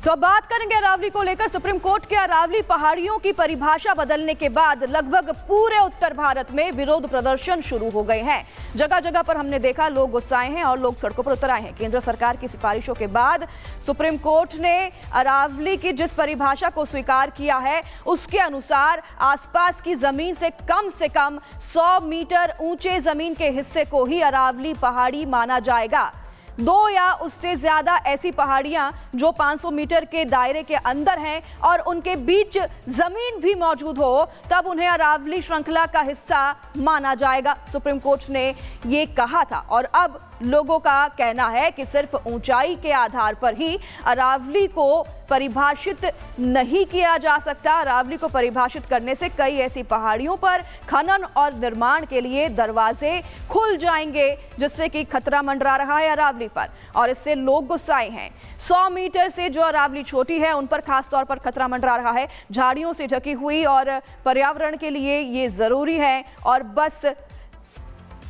तो अब बात करेंगे अरावली को लेकर। सुप्रीम कोर्ट के अरावली पहाड़ियों की परिभाषा बदलने के बाद लगभग पूरे उत्तर भारत में विरोध प्रदर्शन शुरू हो गए हैं। जगह जगह पर हमने देखा लोग गुस्साए हैं और लोग सड़कों पर उतर आए हैं। केंद्र सरकार की सिफारिशों के बाद सुप्रीम कोर्ट ने अरावली की जिस परिभाषा को स्वीकार किया है उसके अनुसार आसपास की जमीन से कम 100 मीटर ऊंचे जमीन के हिस्से को ही अरावली पहाड़ी माना जाएगा। 2 या उससे ज्यादा ऐसी पहाड़ियां जो 500 मीटर के दायरे के अंदर हैं और उनके बीच जमीन भी मौजूद हो तब उन्हें अरावली श्रृंखला का हिस्सा माना जाएगा। सुप्रीम कोर्ट ने ये कहा था और अब लोगों का कहना है कि सिर्फ ऊंचाई के आधार पर ही अरावली को परिभाषित नहीं किया जा सकता। अरावली को परिभाषित करने से कई ऐसी पहाड़ियों पर खनन और निर्माण के लिए दरवाजे खुल जाएंगे जिससे कि खतरा मंडरा रहा है अरावली पर और इससे लोग गुस्साए हैं। 100 मीटर से जो अरावली छोटी है उन पर खास तौर पर खतरा मंडरा रहा है। झाड़ियों से ढकी हुई और पर्यावरण के लिए ये जरूरी है और बस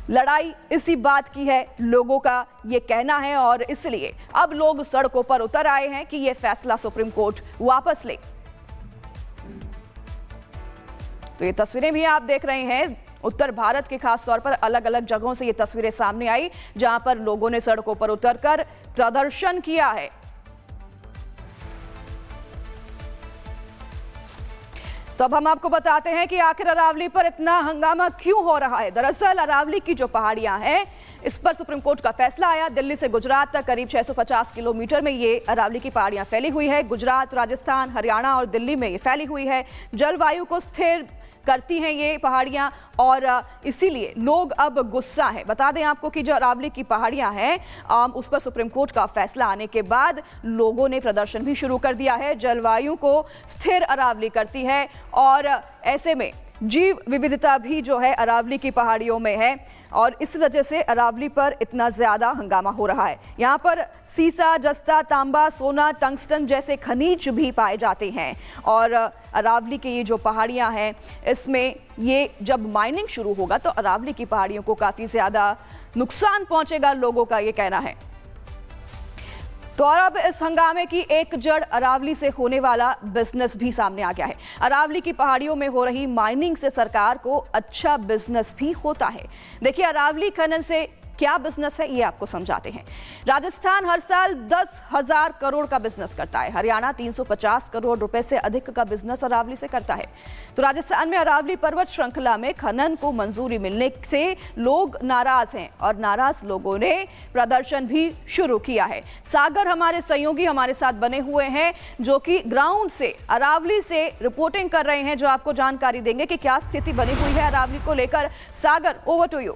लड़ाई इसी बात की है, लोगों का ये कहना है और इसलिए अब लोग सड़कों पर उतर आए हैं कि ये फैसला सुप्रीम कोर्ट वापस ले। तो ये तस्वीरें भी आप देख रहे हैं उत्तर भारत के खास तौर पर अलग अलग जगहों से ये तस्वीरें सामने आई जहां पर लोगों ने सड़कों पर उतरकर प्रदर्शन किया है। तो अब हम आपको बताते हैं कि आखिर अरावली पर इतना हंगामा क्यों हो रहा है। दरअसल अरावली की जो पहाड़ियां हैं इस पर सुप्रीम कोर्ट का फैसला आया। दिल्ली से गुजरात तक करीब 650 किलोमीटर में ये अरावली की पहाड़ियां फैली हुई है। गुजरात, राजस्थान, हरियाणा और दिल्ली में ये फैली हुई है। जलवायु को स्थिर करती हैं ये पहाड़ियां और इसीलिए लोग अब गुस्सा हैं। बता दें आपको कि जो अरावली की पहाड़ियां हैं उस पर सुप्रीम कोर्ट का फैसला आने के बाद लोगों ने प्रदर्शन भी शुरू कर दिया है। जलवायु को स्थिर अरावली करती है और ऐसे में जीव विविधता भी जो है अरावली की पहाड़ियों में है और इस वजह से अरावली पर इतना ज्यादा हंगामा हो रहा है। यहाँ पर सीसा, जस्ता, तांबा, सोना, टंगस्टन जैसे खनिज भी पाए जाते हैं और अरावली की ये जो पहाड़ियाँ हैं इसमें ये जब माइनिंग शुरू होगा तो अरावली की पहाड़ियों को काफ़ी ज़्यादा नुकसान पहुँचेगा, लोगों का ये कहना है। तो और अब इस हंगामे की एक जड़ अरावली से होने वाला बिजनेस भी सामने आ गया है। अरावली की पहाड़ियों में हो रही माइनिंग से सरकार को अच्छा बिजनेस भी होता है। देखिए अरावली खनन से क्या बिजनेस है ये आपको समझाते हैं। राजस्थान हर साल 10,000 करोड़ का बिजनेस करता है। हरियाणा 350 करोड़ रुपए से अधिक का बिजनेस अरावली से करता है। तो राजस्थान में अरावली पर्वत श्रृंखला में खनन को मंजूरी मिलने से लोग नाराज हैं और नाराज लोगों ने प्रदर्शन भी शुरू किया है। सागर हमारे सहयोगी हमारे साथ बने हुए हैं जो कि ग्राउंड से अरावली से रिपोर्टिंग कर रहे हैं, जो आपको जानकारी देंगे कि क्या स्थिति बनी हुई है अरावली को लेकर। सागर, ओवर टू यू।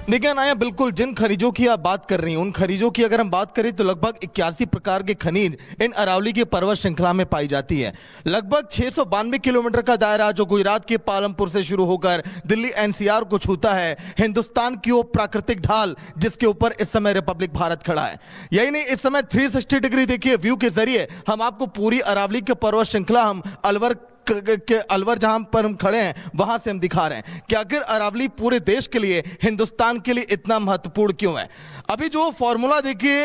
देखिए अनाया, बिल्कुल जिन खनिजों की आप बात कर रही हैं उन खनिजों की अगर हम बात करें तो लगभग 81 प्रकार के खनिज इन अरावली की पर्वत श्रृंखला में पाई जाती है। लगभग 692 किलोमीटर का दायरा जो गुजरात के पालमपुर से शुरू होकर दिल्ली एनसीआर को छूता है। हिंदुस्तान की वो प्राकृतिक ढाल जिसके ऊपर इस समय रिपब्लिक भारत खड़ा है। यही नहीं, इस समय 360 डिग्री देखिए व्यू के जरिए हम आपको पूरी अरावली की पर्वत श्रृंखला हम अलवर जहां पर हम खड़े हैं वहां से हम दिखा रहे हैं कि आखिर अरावली पूरे देश के लिए, हिंदुस्तान के लिए इतना महत्वपूर्ण क्यों है। अभी जो फॉर्मूला देखिए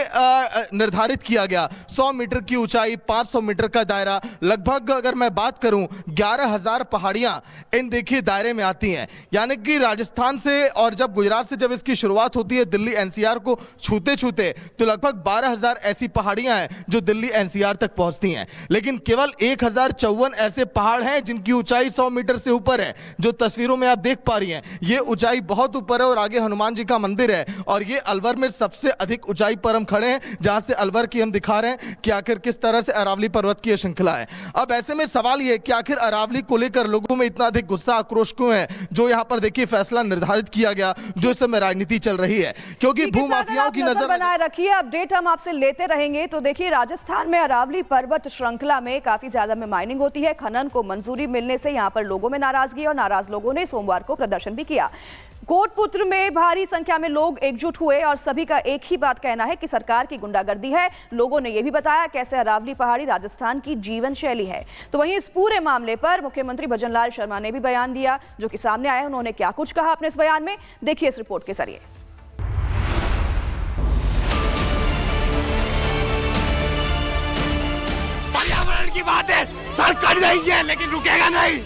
निर्धारित किया गया, 100 मीटर की ऊंचाई, 500 मीटर का दायरा, लगभग अगर मैं बात करूं 11,000 पहाड़ियां इन देखिए दायरे में आती हैं। यानी कि राजस्थान से और जब गुजरात से जब इसकी शुरुआत होती है दिल्ली एनसीआर को छूते छूते तो लगभग 12,000 ऐसी पहाड़ियां हैं जो दिल्ली एनसीआर तक पहुंचती हैं। लेकिन केवल 1054 ऐसे पहाड़ हैं जिनकी ऊंचाई 100 मीटर से ऊपर है। जो तस्वीरों में आप देख पा रही हैं ये ऊंचाई बहुत ऊपर है और आगे हनुमान जी का मंदिर है और ये अलवर में सबसे अधिक ऊंचाई पर हम खड़े हैं जहां से अलवर की हम दिखा रहे हैं कि आखिर किस तरह से अरावली पर्वत की श्रृंखला है। अब ऐसे में सवाल ये कि आखिर अरावली को लेकर लोगों में इतना अधिक गुस्सा, आक्रोश क्यों है, जो यहां पर देखिए फैसला निर्धारित किया गया, जो इस समय राजनीति चल रही है, क्योंकि भूमाफियाओं की नजर बनाए रखिए। अपडेट हम आपसे लेते रहेंगे। तो देखिए राजस्थान में अरावली पर्वत श्रृंखला में काफी ज्यादा में माइनिंग होती है। खनन को मंजूरी मिलने से यहां पर लोगों में नाराजगी और नाराज लोगों ने सोमवार को प्रदर्शन भी किया। कोटपुत्र में भारी संख्या में लोग एकजुट हुए और सभी का एक ही बात कहना है कि सरकार की गुंडागर्दी है। लोगों ने यह भी बताया कैसे अरावली पहाड़ी राजस्थान की जीवन शैली है। तो वहीं इस पूरे मामले पर मुख्यमंत्री भजनलाल शर्मा ने भी बयान दिया जो कि सामने आया। उन्होंने क्या कुछ कहा अपने इस बयान में, देखिए इस रिपोर्ट के जरिए। बढ़ जाएंगे लेकिन रुकेगा नहीं।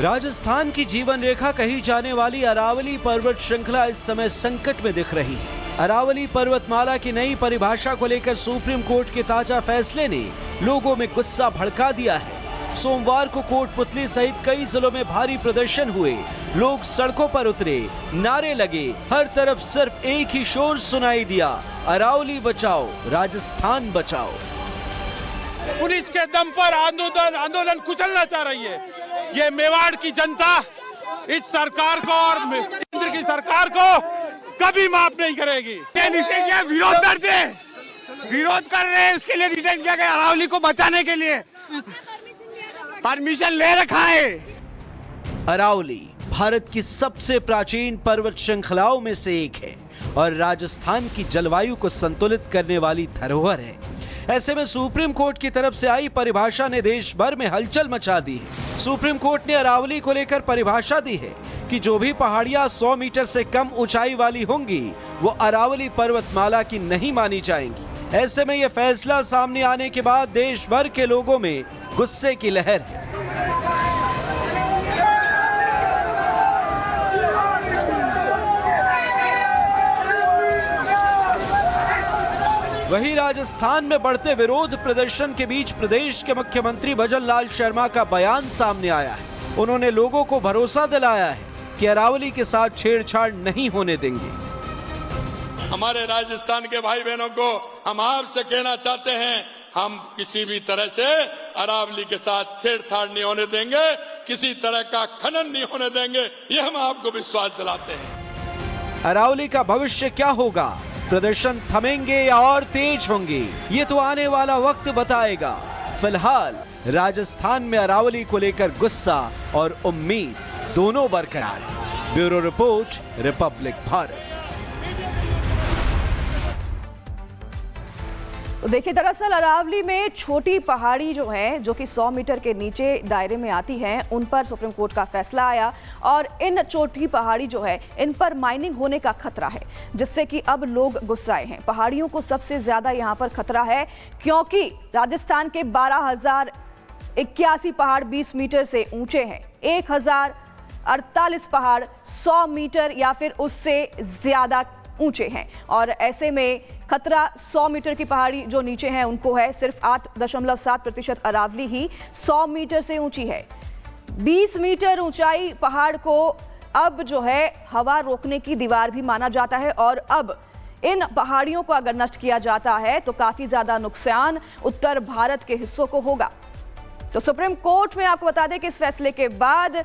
राजस्थान की जीवन रेखा कही जाने वाली अरावली पर्वत श्रृंखला इस समय संकट में दिख रही है। अरावली पर्वतमाला की नई परिभाषा को लेकर सुप्रीम कोर्ट के ताजा फैसले ने लोगों में गुस्सा भड़का दिया है। सोमवार को कोटपुतली सहित कई जिलों में भारी प्रदर्शन हुए, लोग सड़कों पर उतरे, नारे लगे, हर तरफ सिर्फ एक ही शोर सुनाई दिया, अरावली बचाओ, राजस्थान बचाओ। पुलिस के दम पर आंदोलन कुचलना चाह रही है। ये मेवाड़ की जनता इस सरकार को और केंद्र की सरकार को कभी माफ नहीं करेगी। इसके क्या विरोध कर रहे हैं, उसके लिए डिटेन किया गया अरावली को बचाने के लिए। परमिशन ले रखा है। अरावली भारत की सबसे प्राचीन पर्वत श्रृंखलाओं में से एक है और राजस्थान की जलवायु को संतुलित करने वाली धरोहर है। ऐसे में सुप्रीम कोर्ट की तरफ से आई परिभाषा ने देश भर में हलचल मचा दी है। सुप्रीम कोर्ट ने अरावली को लेकर परिभाषा दी है कि जो भी पहाड़ियां 100 मीटर से कम ऊंचाई वाली होंगी वो अरावली पर्वतमाला की नहीं मानी जाएंगी। ऐसे में यह फैसला सामने आने के बाद देश भर के लोगों में गुस्से की लहर है। वहीं राजस्थान में बढ़ते विरोध प्रदर्शन के बीच प्रदेश के मुख्यमंत्री भजन लाल शर्मा का बयान सामने आया है। उन्होंने लोगों को भरोसा दिलाया है कि अरावली के साथ छेड़छाड़ नहीं होने देंगे। हमारे राजस्थान के भाई बहनों को हम आपसे कहना चाहते हैं, हम किसी भी तरह से अरावली के साथ छेड़छाड़ नहीं होने देंगे, किसी तरह का खनन नहीं होने देंगे, ये हम आपको विश्वास दिलाते हैं। अरावली का भविष्य क्या होगा? प्रदर्शन थमेंगे या और तेज होंगे, ये तो आने वाला वक्त बताएगा। फिलहाल राजस्थान में अरावली को लेकर गुस्सा और उम्मीद दोनों बरकरार है। Bureau report, Republic Bharat. तो देखिए, दरअसल अरावली में छोटी पहाड़ी जो है, जो कि 100 मीटर के नीचे दायरे में आती हैं, उन पर सुप्रीम कोर्ट का फैसला आया और इन छोटी पहाड़ी जो है, इन पर माइनिंग होने का खतरा है, जिससे कि अब लोग गुस्साए हैं। पहाड़ियों को सबसे ज्यादा यहाँ पर खतरा है क्योंकि राजस्थान के 12,081 पहाड़ 20 मीटर से ऊंचे हैं, 1,048 पहाड़ 100 मीटर या फिर उससे ज्यादा ऊंचे हैं और ऐसे में खतरा 100 मीटर की पहाड़ी जो नीचे हैं उनको है। सिर्फ 8.7% अरावली ही 100 मीटर से ऊंची है। 20 मीटर ऊंचाई पहाड़ को अब जो है हवा रोकने की दीवार भी माना जाता है और अब इन पहाड़ियों को अगर नष्ट किया जाता है तो काफी ज्यादा नुकसान उत्तर भारत के हिस्सों को होगा। तो सुप्रीम कोर्ट में आपको बता दें कि इस फैसले के बाद,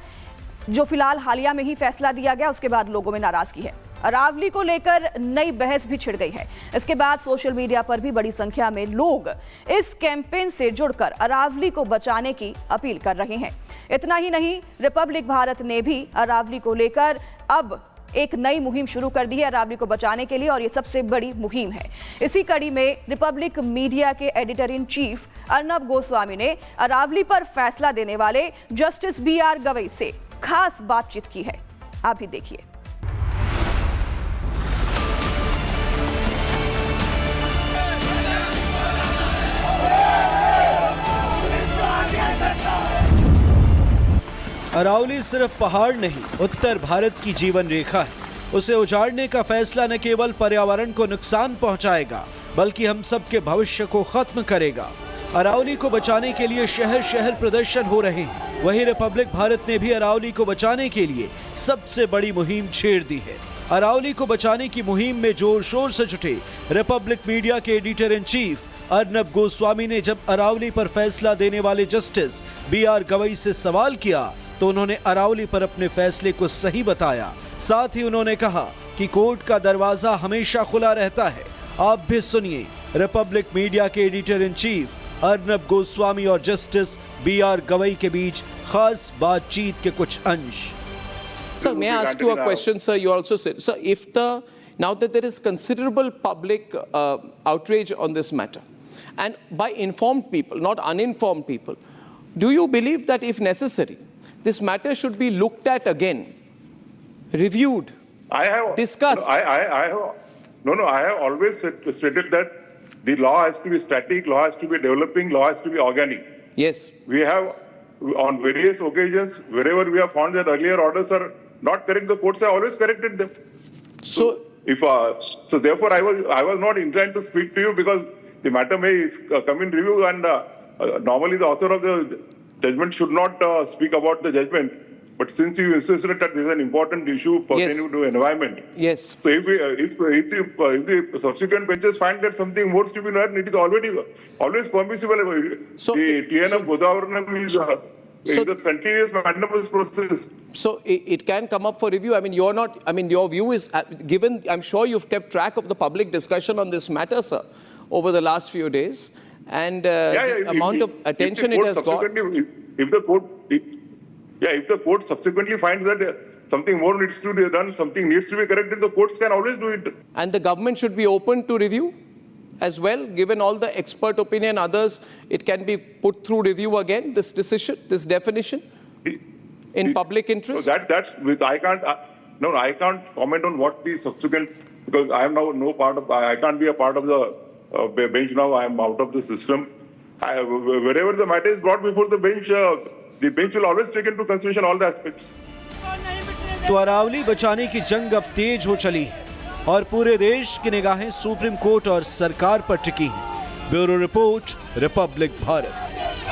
जो फिलहाल हालिया में ही फैसला दिया गया, उसके बाद लोगों में नाराजगी है। अरावली को लेकर नई बहस भी छिड़ गई है। इसके बाद सोशल मीडिया पर भी बड़ी संख्या में लोग इस कैंपेन से जुड़कर अरावली को बचाने की अपील कर रहे हैं। इतना ही नहीं, रिपब्लिक भारत ने भी अरावली को लेकर अब एक नई मुहिम शुरू कर दी है अरावली को बचाने के लिए और ये सबसे बड़ी मुहिम है। इसी कड़ी में रिपब्लिक मीडिया के editor in chief Arnab Goswami ने अरावली पर फैसला देने वाले जस्टिस BR गवई से खास बातचीत की है। आप भी देखिए। अरावली सिर्फ पहाड़ नहीं, उत्तर भारत की जीवन रेखा है। उसे उजाड़ने का फैसला न केवल पर्यावरण को नुकसान पहुंचाएगा बल्कि हम सबके भविष्य को खत्म करेगा। अरावली को बचाने के लिए शहर शहर प्रदर्शन हो रहे हैं। वहीं रिपब्लिक भारत ने भी अरावली को बचाने के लिए सबसे बड़ी मुहिम छेड़ दी है। अरावली को बचाने की मुहिम में जोर शोर से जुटे रिपब्लिक मीडिया के editor in chief Arnab Goswami ने जब अरावली पर फैसला देने वाले जस्टिस BR गवई से सवाल किया तो उन्होंने अरावली पर अपने फैसले को सही बताया। साथ ही उन्होंने कहा कि कोर्ट का दरवाजा हमेशा खुला रहता है। आप भी सुनिए रिपब्लिक मीडिया के editor in chief Arnab Goswami और जस्टिस BR गवई के बीच खास बातचीत के कुछ अंश। Sir, may I ask you a question, sir? You also said, sir, now that there is considerable public outrage on this matter, and by informed people, not uninformed people, do you believe that if necessary, this matter should be looked at again, reviewed, I have discussed. I have I have always stated that the law has to be static, law has to be developing, law has to be organic. Yes. We have, on various occasions, wherever we have found that earlier orders are not correct, the courts have always corrected them. So, If so, therefore, I was not inclined to speak to you because the matter may come in review, and normally the author of the judgment should not speak about the judgment. But since you insisted that this is an important issue pertaining to environment, yes. so if the subsequent benches find that something more to be done, it is always permissible. So- the TN of Godavaranam is So- a continuous mandamus process. So it can come up for review. I mean, you're not, I mean, your view is given, I'm sure you've kept track of the public discussion on this matter, sir, over the last few days. And the amount of attention it has got. If the court subsequently finds that something more needs to be done, something needs to be corrected, the courts can always do it. And the government should be open to review as well, given all the expert opinion, others, it can be put through review again, this decision, this definition, in public interest? So that's with, I can't comment on what the subsequent, because I am now I can't be a part of the bench now, I am out of the system. Wherever the matter is brought before the bench will always take into consideration all the aspects. तो अरावली बचाने की जंग अब तेज हो चली है और पूरे देश की निगाहें सुप्रीम कोर्ट और सरकार पर टिकी हैं। Bureau report, Republic Bharat.